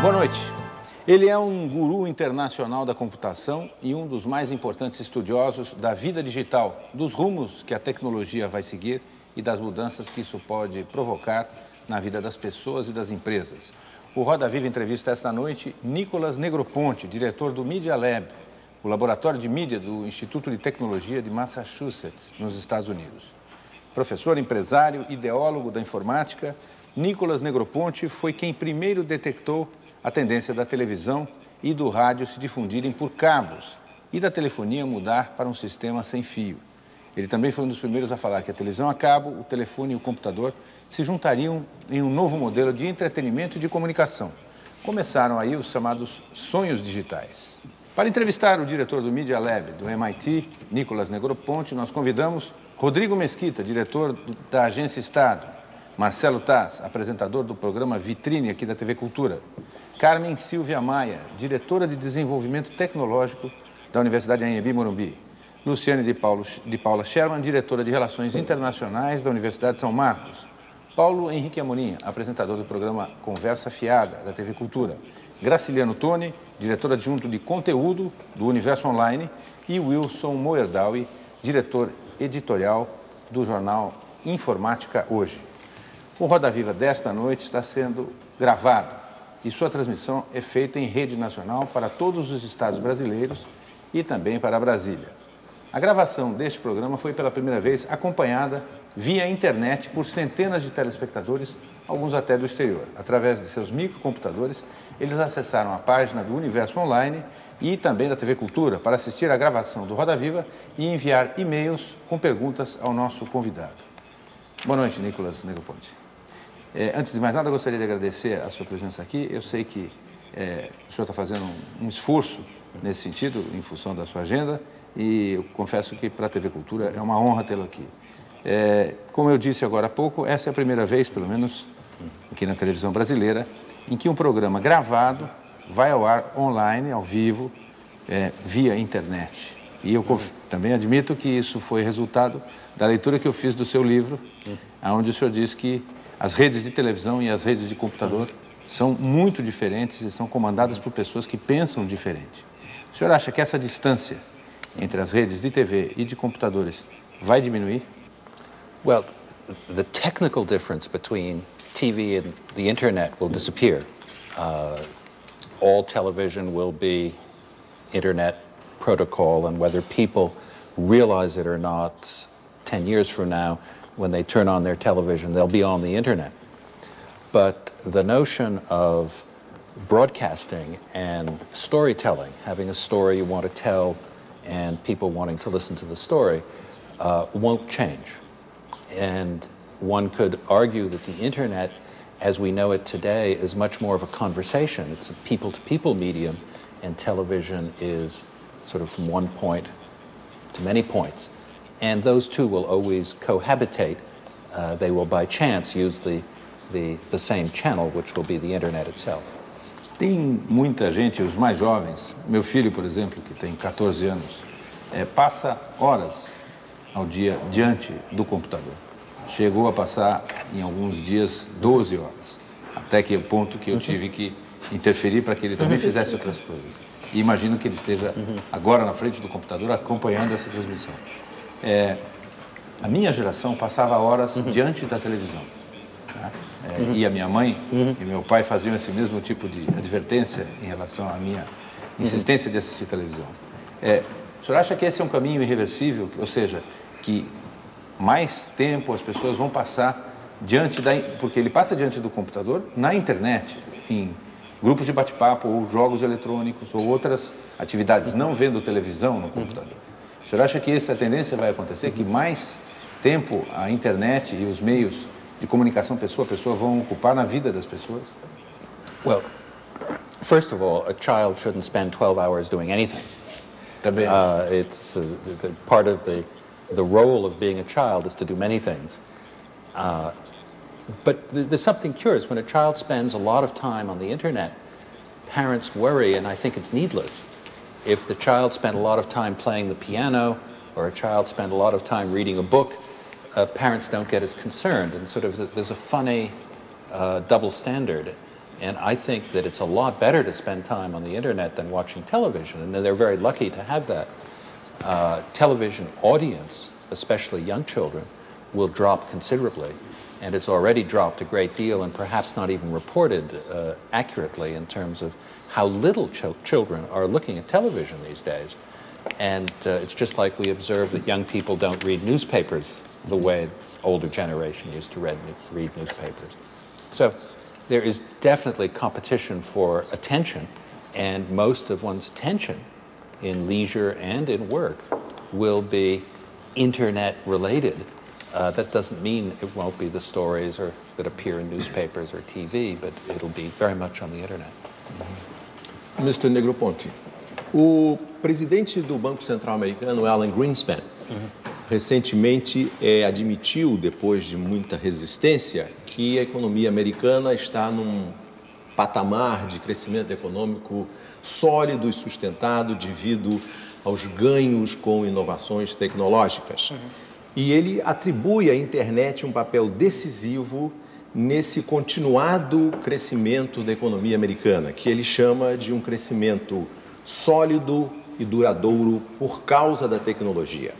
Boa noite. Ele é um guru internacional da computação e um dos mais importantes estudiosos da vida digital, dos rumos que a tecnologia vai seguir e das mudanças que isso pode provocar na vida das pessoas e das empresas. O Roda Viva entrevista esta noite Nicolas Negroponte, diretor do Media Lab, o laboratório de mídia do Instituto de Tecnologia de Massachusetts, nos Estados Unidos. Professor, empresário, ideólogo da informática, Nicolas Negroponte foi quem primeiro detectou a tendência da televisão e do rádio se difundirem por cabos e da telefonia mudar para um sistema sem fio. Ele também foi um dos primeiros a falar que a televisão a cabo, o telefone e o computador se juntariam em um novo modelo de entretenimento e de comunicação. Começaram aí os chamados sonhos digitais. Para entrevistar o diretor do Media Lab do MIT, Nicolas Negroponte, nós convidamos Rodrigo Mesquita, diretor da Agência Estado, Marcelo Taz, apresentador do programa Vitrine aqui da TV Cultura, Carmen Silvia Maia, diretora de Desenvolvimento Tecnológico da Universidade Anhembi Morumbi, Luciane de Paula Sherman, diretora de Relações Internacionais da Universidade de São Marcos, Paulo Henrique Amorim, apresentador do programa Conversa Fiada da TV Cultura, Graciliano Toni, diretor adjunto de conteúdo do Universo Online, e Wilson Moerdaui, diretor editorial do jornal Informática Hoje. O Roda Viva desta noite está sendo gravado e sua transmissão é feita em rede nacional para todos os estados brasileiros e também para Brasília. A gravação deste programa foi pela primeira vez acompanhada via internet por centenas de telespectadores, alguns até do exterior. Através de seus microcomputadores, eles acessaram a página do Universo Online e também da TV Cultura para assistir à gravação do Roda Viva e enviar e-mails com perguntas ao nosso convidado. Boa noite, Nicolas Negroponte. Antes de mais nada, eu gostaria de agradecer a sua presença aqui. Eu sei que o senhor está fazendo um esforço nesse sentido, em função da sua agenda, e eu confesso que para a TV Cultura é uma honra tê-lo aqui. Como eu disse agora há pouco, essa é a primeira vez, pelo menos aqui na televisão brasileira, em que um programa gravado vai ao ar online, ao vivo, via internet. E eu também admito que isso foi resultado da leitura que eu fiz do seu livro, onde o senhor diz que as redes de televisão e as redes de computador são muito diferentes e são comandadas por pessoas que pensam diferente. O senhor acha que essa distância entre as redes de TV e de computadores vai diminuir? Well, the technical difference between TV and the internet will disappear. All television will be internet protocol, and whether people realize it or not, 10 years from now, when they turn on their television, they'll be on the internet. But the notion of broadcasting and storytelling, having a story you want to tell and people wanting to listen to the story, won't change. And one could argue that the internet, as we know it today, is much more of a conversation. It's a people-to-people medium, and television is sort of from one point to many points. And those two will always cohabitate. They will, by chance, use the same channel, which will be the internet itself. Tem muita gente, os mais jovens, meu filho, por exemplo, que tem 14 anos, passa horas ao dia diante do computador. Chegou a passar, em alguns dias, 12 horas. Até que o ponto que eu tive que interferir para que ele também fizesse outras coisas. E imagino que ele esteja agora na frente do computador acompanhando essa transmissão. A minha geração passava horas diante da televisão. Tá? E a minha mãe e meu pai faziam esse mesmo tipo de advertência em relação à minha insistência de assistir televisão. O senhor acha que esse é um caminho irreversível? Ou seja, que mais tempo as pessoas vão passar diante porque ele passa diante do computador na internet, em grupos de bate-papo ou jogos eletrônicos ou outras atividades, não vendo televisão no computador. O senhor acha que essa tendência vai acontecer, que mais tempo a internet e os meios de comunicação pessoa a pessoa vão ocupar na vida das pessoas? Well, first of all, a child shouldn't spend 12 hours doing anything. Também. It's part of the role of being a child is to do many things. But there's something curious. When a child spends a lot of time on the internet, parents worry, and I think it's needless. If the child spent a lot of time playing the piano, or a child spent a lot of time reading a book, parents don't get as concerned, and sort of there's a funny double standard. And I think that it's a lot better to spend time on the internet than watching television, and they're very lucky to have that. Television audience, especially young children, will drop considerably, and it's already dropped a great deal and perhaps not even reported accurately in terms of how little children are looking at television these days. And it's just like we observe that young people don't read newspapers the way older generation used to read newspapers. So there is definitely competition for attention, and most of one's attention in leisure and in work will be internet related. That doesn't mean it won't be the stories that appear in newspapers or TV, but it'll be very much on the internet. Mr. Negroponte, o presidente do Banco Central americano, Alan Greenspan, recentemente admitiu, depois de muita resistência, que a economia americana está num patamar de crescimento econômico sólido e sustentado devido aos ganhos com inovações tecnológicas. E ele atribui à internet um papel decisivo nesse continuado crescimento da economia americana, que ele chama de um crescimento sólido e duradouro por causa da tecnologia.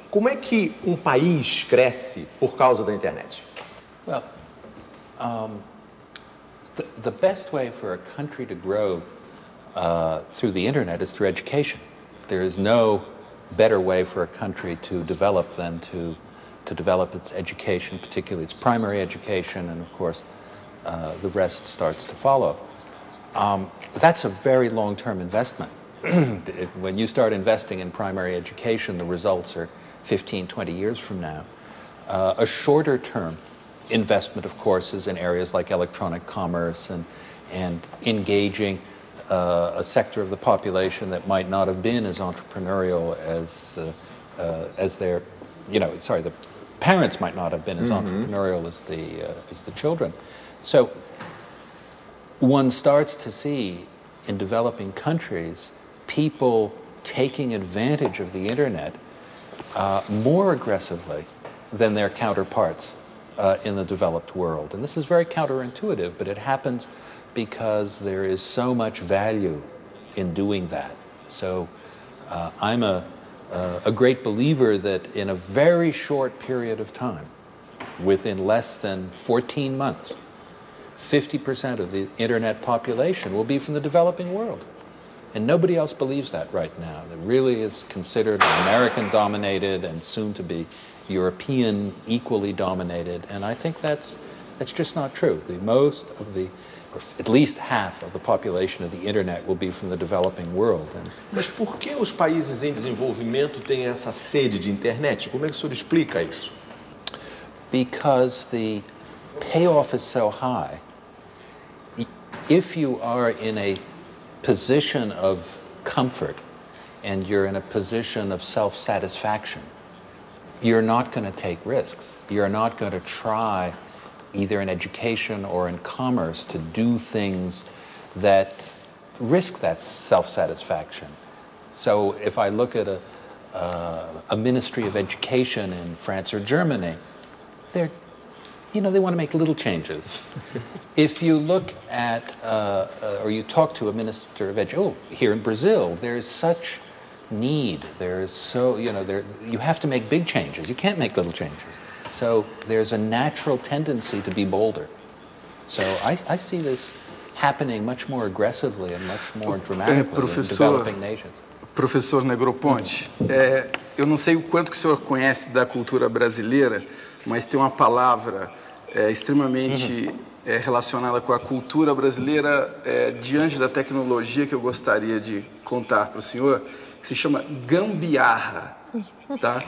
Como é que um país cresce por causa da internet? Well, the best way for a country to grow through the internet is through education. There is no better way for a country to develop than to develop its education, particularly its primary education, and of course the rest starts to follow. That's a very long-term investment. When you start investing in primary education, the results are 15, 20 years from now. A shorter-term investment, of course, is in areas like electronic commerce and engaging a sector of the population that might not have been as entrepreneurial as their, the parents might not have been as entrepreneurial as the children. So one starts to see in developing countries people taking advantage of the internet more aggressively than their counterparts in the developed world. And this is very counterintuitive, but it happens because there is so much value in doing that. So I'm a great believer that in a very short period of time, within less than 14 months, 50% of the internet population will be from the developing world. And nobody else believes that right now. It really is considered American-dominated and soon to be European equally dominated. And I think that's just not true. Most of the, or at least half of the population of the internet will be from the developing world. Mas por que os países em desenvolvimento têm essa sede de internet? Como é que o senhor explica isso? Because the payoff is so high. If you are in a position of comfort and you're in a position of self-satisfaction, you're not going to take risks. You're not going to try, either in education or in commerce, to do things that risk that self-satisfaction. So if I look at a Ministry of Education in France or Germany, they want to make little changes. If you look at, or you talk to a minister of education, here in Brazil, there is such need. There is so, you have to make big changes. You can't make little changes. So there's a natural tendency to be bolder. So I see this happening much more aggressively and much more dramatically in developing nations. Professor Negroponte, eu não sei o quanto que o senhor conhece da cultura brasileira, mas tem uma palavra extremamente relacionada com a cultura brasileira diante da tecnologia que eu gostaria de contar para o senhor, que se chama gambiarra, tá?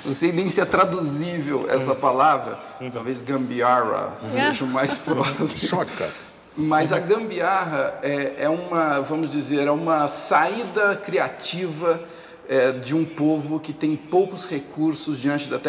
Não sei nem se é traduzível essa palavra, talvez gambiarra seja o mais próximo. Shortcut. Mas a gambiarra é uma, vamos dizer, é uma saída criativa de um povo que tem poucos recursos diante da tecnologia.